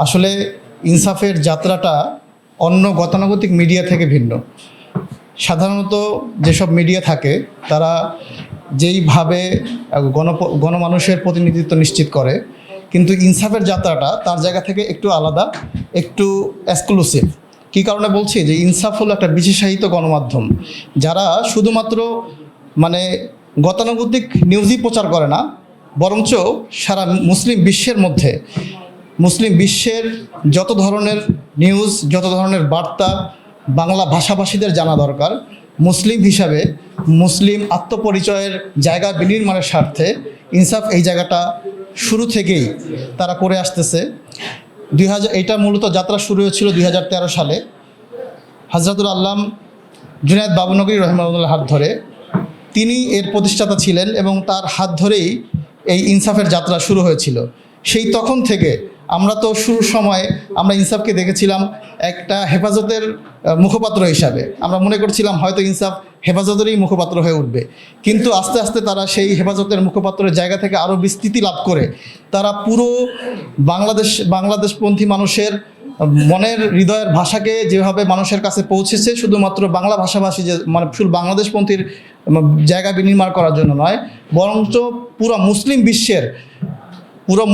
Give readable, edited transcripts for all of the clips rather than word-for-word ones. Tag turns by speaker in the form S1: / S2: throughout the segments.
S1: আসলে ইনসাফের যাত্রাটা অন্য গতানুগতিক মিডিয়া থেকে ভিন্ন। সাধারণত যেসব মিডিয়া থাকে তারা যেইভাবে গণমানুষের প্রতিনিধিত্ব নিশ্চিত করে, কিন্তু ইনসাফের যাত্রাটা তার জায়গা থেকে একটু আলাদা, একটু এক্সক্লুসিভ। কী কারণে বলছি যে ইনসাফ হলো একটা বিশেষায়িত গণমাধ্যম, যারা শুধুমাত্র মানে গতানুগতিক নিউজই প্রচার করে না, বরঞ্চ সারা মুসলিম বিশ্বের মধ্যে মুসলিম বিশ্বের যত ধরনের নিউজ, যত ধরনের বার্তা বাংলা ভাষাভাষীদের জানা দরকার, মুসলিম হিসাবে মুসলিম আত্মপরিচয়ের জায়গা বিনির্মাণের স্বার্থে ইনসাফ এই জায়গাটা শুরু থেকেই তারা করে আসতেছে। এইটা মূলত যাত্রা শুরু হয়েছিল 2013 সালে হযরতুল আল্লাম জুনায়েদ বাবুনগরী রহিমাহুল্লাহর হাত ধরে। তিনি এর প্রতিষ্ঠাতা ছিলেন এবং তার হাত ধরেই এই ইনসাফের যাত্রা শুরু হয়েছিল। সেই তখন থেকে আমরা তো শুরুর সময় আমরা ইনসাফকে দেখেছিলাম একটা হেফাজতের মুখপাত্র হিসাবে। আমরা মনে করছিলাম হয়তো ইনসাফ হেফাজতেরই মুখপাত্র হয়ে উঠবে, কিন্তু আস্তে আস্তে তারা সেই হেফাজতের মুখপাত্রের জায়গা থেকে আরও বিস্তৃতি লাভ করে তারা পুরো বাংলাদেশপন্থী মানুষের মনের হৃদয়ের ভাষাকে যেভাবে মানুষের কাছে পৌঁছেছে, শুধুমাত্র বাংলা ভাষাভাষী যে শুধু বাংলাদেশপন্থীর জায়গা বিনির্মাণ করার জন্য নয়, বরঞ্চ পুরো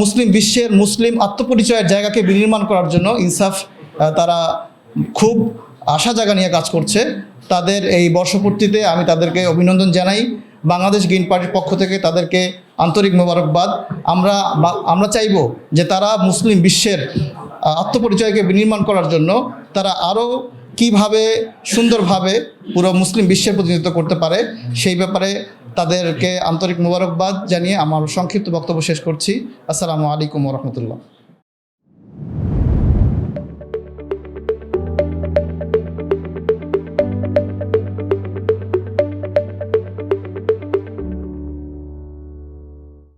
S1: মুসলিম বিশ্বের মুসলিম আত্মপরিচয়ের জায়গাকে বিনির্মাণ করার জন্য ইনসাফ তারা খুব আশা জায়গা নিয়ে কাজ করছে। তাদের এই বর্ষপূর্তিতে আমি তাদেরকে অভিনন্দন জানাই। বাংলাদেশ গ্রিন পার্টির পক্ষ থেকে তাদেরকে আন্তরিক মোবারকবাদ। আমরা চাইব যে তারা মুসলিম বিশ্বের আত্মপরিচয়কে বিনির্মাণ করার জন্য তারা আরও কীভাবে সুন্দরভাবে পুরো মুসলিম বিশ্বের প্রতিনিধিত্ব করতে পারে, সেই ব্যাপারে তাদেরকে আন্তরিক মোবারকবাদ জানিয়ে আমার সংক্ষিপ্ত বক্তব্য শেষ করছি। আসসালামু আলাইকুম ওয়া রাহমাতুল্লাহ।